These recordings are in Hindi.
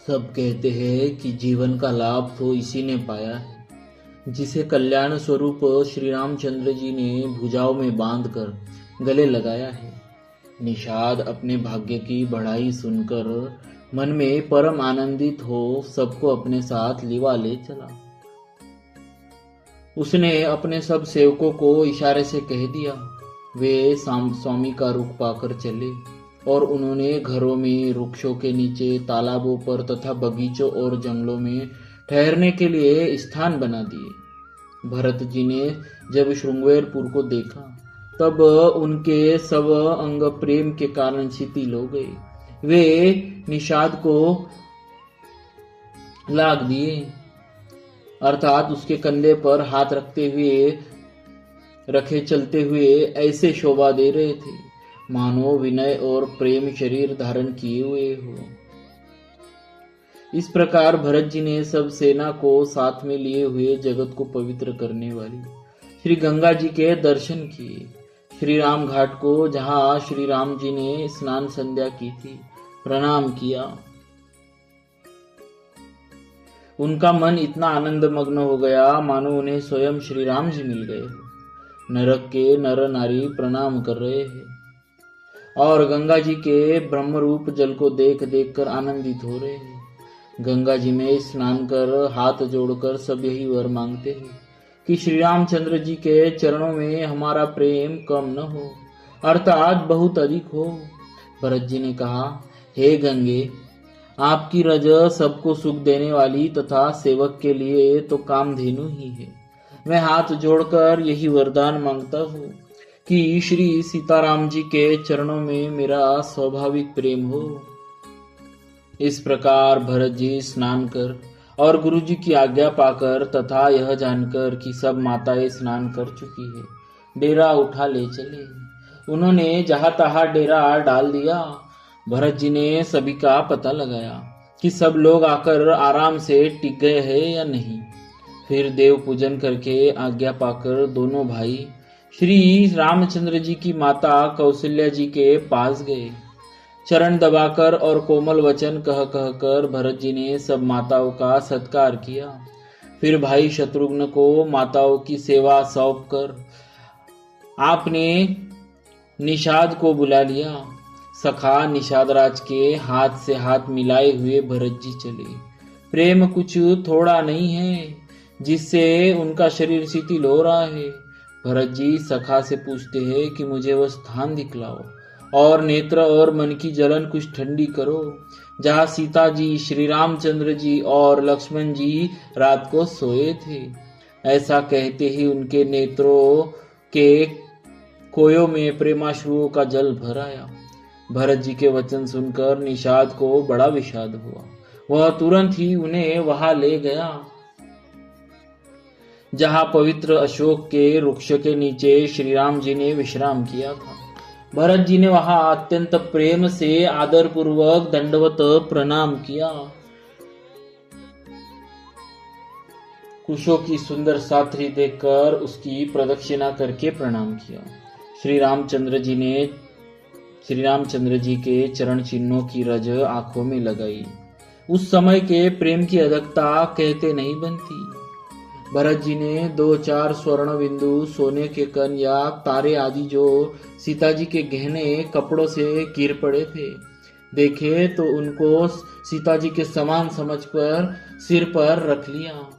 सब कहते हैं कि जीवन का लाभ तो इसी ने पाया है जिसे कल्याण स्वरूप श्री रामचंद्र जी ने भुजाओं में बांधकर गले लगाया है। निषाद अपने भाग्य की बढ़ाई सुनकर मन में परम आनंदित हो सबको अपने साथ लिवा ले चला। उसने अपने सब सेवकों को इशारे से कह दिया। वे स्वामी का रुख पाकर चले और उन्होंने घरों में, वृक्षों के नीचे, तालाबों पर तथा बगीचों और जंगलों में ठहरने के लिए स्थान बना दिए। भरत जी ने जब श्रृंगवेरपुर को देखा तब उनके सब अंग प्रेम के कारण शिथिल हो गए। वे निषाद को लाग दिए, अर्थात उसके कंधे पर हाथ रखे चलते हुए ऐसे शोभा दे रहे थे मानो विनय और प्रेम शरीर धारण किए हुए हो। इस प्रकार भरत जी ने सब सेना को साथ में लिए हुए जगत को पवित्र करने वाली श्री गंगा जी के दर्शन किए। श्री राम घाट को, जहां श्री राम जी ने स्नान संध्या की थी, प्रणाम किया। उनका मन इतना आनंद मग्न हो गया मानो उन्हें स्वयं श्री राम जी मिल गए। नरक के नर नारी प्रणाम कर रहे हैं और गंगा जी के ब्रह्म रूप जल को देख देख कर आनंदित हो रहे हैं। गंगा जी में स्नान कर हाथ जोड़कर सब यही वर मांगते हैं कि श्री रामचंद्र जी के चरणों में हमारा प्रेम कम न हो, अर्थात बहुत अधिक हो। भरत जी ने कहा, हे गंगे, आपकी रज सबको सुख देने वाली तथा सेवक के लिए तो कामधेनु ही है। मैं हाथ जोड़कर यही वरदान मांगता हूँ कि श्री सीताराम जी के चरणों में मेरा स्वाभाविक प्रेम हो। इस प्रकार भरत जी स्नान कर और गुरु जी की आज्ञा पाकर तथा यह जानकर कि सब माताएं स्नान कर चुकी है, डेरा उठा ले चले। उन्होंने जहां तहां डेरा डाल दिया। भरत जी ने सभी का पता लगाया कि सब लोग आकर आराम से टिक गए हैं या नहीं। फिर देव पूजन करके आज्ञा पाकर दोनों भाई श्री रामचंद्र जी की माता कौशल्या जी के पास गए। चरण दबाकर और कोमल वचन कह कर भरत जी ने सब माताओं का सत्कार किया। फिर भाई शत्रुघ्न को माताओं की सेवा सौंप कर आपने निषाद को बुला लिया। सखा निषाद राज के हाथ से हाथ मिलाए हुए भरत जी चले। प्रेम कुछ थोड़ा नहीं है जिससे उनका शरीर शिथिल हो रहा है। भरत जी सखा से पूछते हैं कि मुझे वह स्थान दिखलाओ और नेत्र और मन की जलन कुछ ठंडी करो जहाँ सीता जी, श्री रामचंद्र जी और लक्ष्मण जी रात को सोए थे। ऐसा कहते ही उनके नेत्रों के कोयों में प्रेमाश्रुओं का जल भर आया। भरत जी के वचन सुनकर निषाद को बड़ा विषाद हुआ। वह तुरंत ही उन्हें वहां ले गया जहां पवित्र अशोक के वृक्ष के नीचे श्री राम जी ने विश्राम किया था। भरत जी ने वहां अत्यंत प्रेम से आदर पूर्वक दंडवत प्रणाम किया। कुशों की सुंदर साथरी देखकर उसकी प्रदक्षिणा करके प्रणाम किया। श्री रामचंद्र जी के चरण चिन्हों की रज आंखों में लगाई। उस समय के प्रेम की अधिकता कहते नहीं बनती। भरत जी ने 2-4 स्वर्ण बिंदु, सोने के कण या तारे आदि जो सीता जी के गहने कपड़ों से गिर पड़े थे देखे तो उनको सीता जी के समान समझकर सिर पर रख लिया।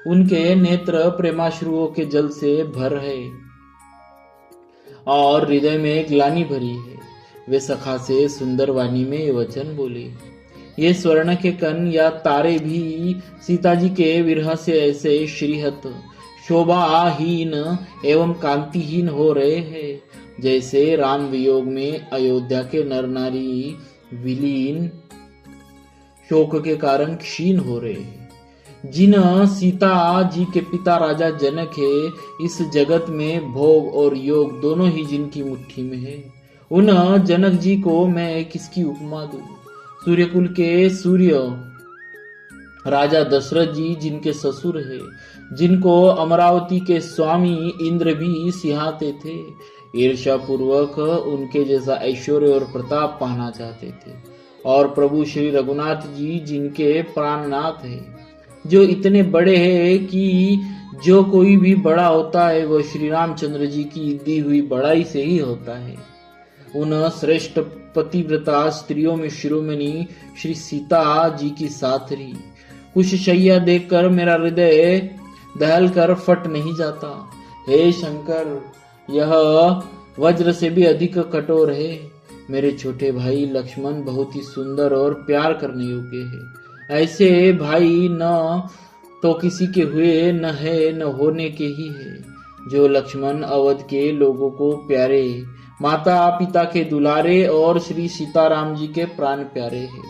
उनके नेत्र प्रेमाश्रुओं के जल से भर है और हृदय में ग्लानि भरी है। वे सखा से सुंदर वाणी में वचन बोले, ये स्वर्ण के कण या तारे भी सीता जी के विरह से ऐसे श्रीहत, शोभाहीन एवं कांतिहीन हो रहे हैं जैसे राम वियोग में अयोध्या के नर नारी विलीन शोक के कारण क्षीण हो रहे हैं। जिन सीता जी के पिता राजा जनक है, इस जगत में भोग और योग दोनों ही जिनकी मुट्ठी में है, उन जनक जी को मैं किसकी उपमा दूं। सूर्यकुल के सूर्य राजा दशरथ जी जिनके ससुर है, जिनको अमरावती के स्वामी इंद्र भी सिहाते थे, ईर्ष्या पूर्वक उनके जैसा ऐश्वर्य और प्रताप पाना चाहते थे और प्रभु श्री रघुनाथ जी जिनके प्राणनाथ है, जो इतने बड़े हैं कि जो कोई भी बड़ा होता है वह श्री रामचंद्र जी की दी हुई बड़ाई से ही होता है। उन श्रेष्ठ पतिव्रता स्त्रियों में शिरोमणि श्री सीता जी की साथरी कुश शैया देखकर मेरा हृदय दहल कर फट नहीं जाता। हे शंकर, यह वज्र से भी अधिक कठोर है। मेरे छोटे भाई लक्ष्मण बहुत ही सुंदर और प्यार करने योग्य है। ऐसे भाई न तो किसी के हुए न है न होने के ही है। जो लक्ष्मण अवध के लोगों को प्यारे, माता पिता के दुलारे और श्री सीताराम जी के प्राण प्यारे हैं,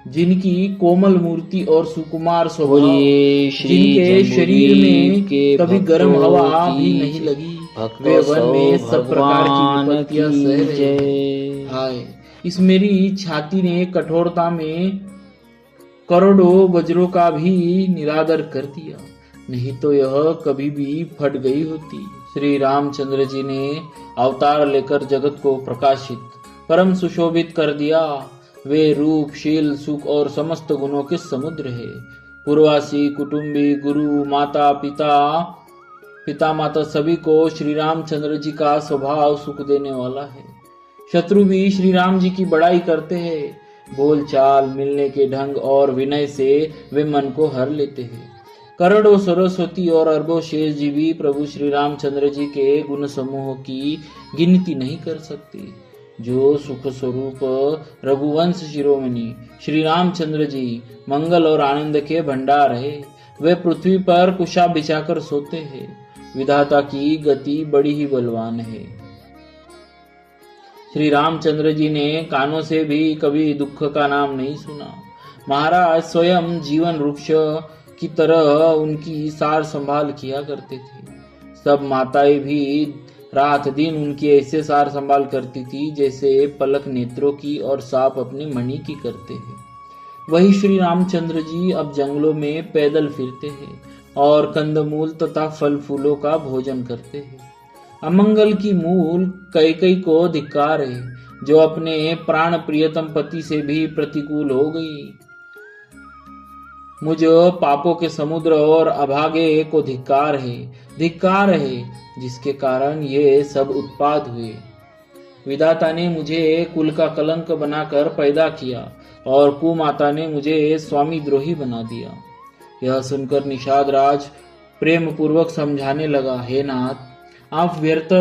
जिनकी कोमल मूर्ति और सुकुमार स्वभाव, जिनके शरीर में कभी गर्म हवा भी नहीं लगी, वे वन में सब प्रकार की विपत्तियां सह रहे। हाय, इस मेरी छाती ने कठोरता में करोड़ों वज्रों का भी निरादर कर दिया, नहीं तो यह कभी भी फट गई होती। श्री रामचंद्र जी ने अवतार लेकर जगत को प्रकाशित, परम सुशोभित कर दिया। वे रूप, शील, सुख और समस्त गुणों के समुद्र है। पूर्वासी, कुटुंबी, गुरु, माता पिता माता सभी को श्री रामचंद्र जी का स्वभाव सुख देने वाला है। शत्रु भी श्री राम जी की बड़ाई करते हैं। बोल चाल, मिलने के ढंग और विनय से वे मन को हर लेते हैं। करोड़ों सरस्वती और अरबों शेष जी भी प्रभु श्री रामचंद्र जी के गुण समूह की गिनती नहीं कर सकती। जो सुख स्वरूप रघुवंश शिरोमणि श्री रामचंद्र जी मंगल और आनंद के भंडार है, वे पृथ्वी पर कुशा बिछाकर सोते हैं। विधाता की गति बड़ी ही बलवान है। श्री रामचंद्र जी ने कानों से भी कभी दुख का नाम नहीं सुना। महाराज स्वयं जीवन वृक्ष की तरह उनकी सार संभाल किया करते थे। सब माताएं भी रात दिन उनकी ऐसे सार संभाल करती थी जैसे पलक नेत्रों की और सांप अपने मणि की करते हैं। वही श्री रामचंद्र जी अब जंगलों में पैदल फिरते हैं और कंदमूल तथा फल फूलों का भोजन करते हैं। अमंगल की मूल कैकई को धिक्कार है, जो अपने प्राण प्रियतम पति से भी प्रतिकूल हो गई। मुझ पापों के समुद्र और अभागे को धिक्कार है, जिसके कारण ये सब उत्पाद हुए। विधाता ने मुझे कुल का कलंक बनाकर पैदा किया और कुमाता ने मुझे स्वामी द्रोही बना दिया। यह सुनकर निषाद राज प्रेम पूर्वक समझाने लगा, हे नाथ, आप व्यर्थ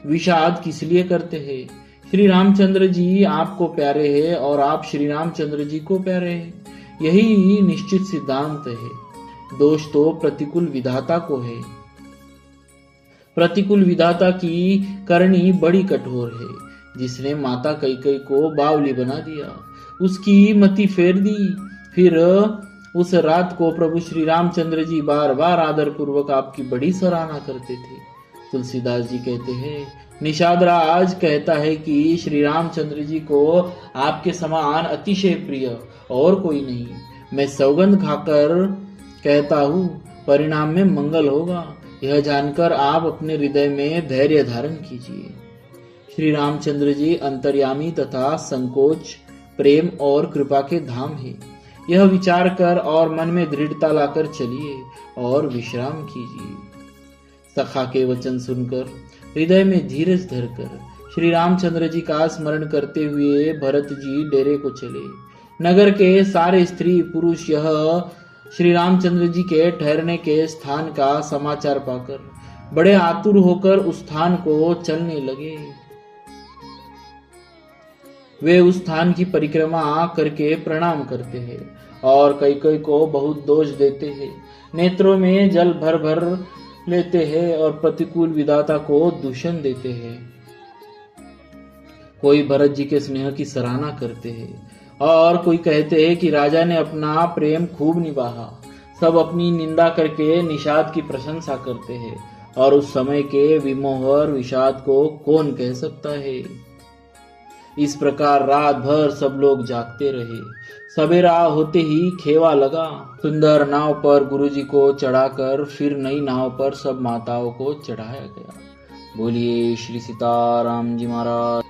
विषाद किस लिए करते हैं? श्री रामचंद्र जी आपको प्यारे हैं और आप श्री रामचंद्र जी को प्यारे हैं। यही निश्चित सिद्धांत है। दोष तो प्रतिकूल विधाता को है। प्रतिकूल विधाता की करनी बड़ी कठोर है। जिसने माता कैकई को बावली बना दिया, उसकी मति फेर दी। फिर उस रात को प्रभु श्री रामचंद्र जी बार बार आदर पूर्वक आपकी बड़ी सराहना करते थे। तुलसीदास जी कहते हैं, निषाद राज कहता है कि श्री रामचंद्र जी को आपके समान अतिशय प्रिय और कोई नहीं। मैं सौगंध खाकर कहता हूँ, परिणाम में मंगल होगा। यह जानकर आप अपने हृदय में धैर्य धारण कीजिए। श्री रामचंद्र जी अंतर्यामी तथा संकोच, प्रेम और कृपा के धाम है। यह विचार कर और मन में दृढ़ता लाकर चलिए और विश्राम कीजिए। सखा के वचन सुनकर हृदय में धीरज धरकर श्री रामचंद्र जी का स्मरण करते हुए भरत जी डेरे को चले। नगर के सारे स्त्री पुरुष यह श्री रामचंद्र जी के ठहरने के स्थान का समाचार पाकर बड़े आतुर होकर उस स्थान को चलने लगे। वे उस स्थान की परिक्रमा करके प्रणाम करते हैं और कैकई को बहुत दोष देते हैं। नेत्रों में जल भर भर लेते हैं और प्रतिकूल विधाता को दूषण देते हैं। कोई भरत जी के स्नेह की सराहना करते हैं और कोई कहते हैं कि राजा ने अपना प्रेम खूब निभाया। सब अपनी निंदा करके निषाद की प्रशंसा करते हैं और उस समय के विमोह और विषाद को कौन कह सकता है। इस प्रकार रात भर सब लोग जागते रहे। सवेरा होते ही खेवा लगा। सुंदर नाव पर गुरुजी को चढ़ाकर फिर नई नाव पर सब माताओं को चढ़ाया गया। बोलिए श्री सीताराम जी महाराज।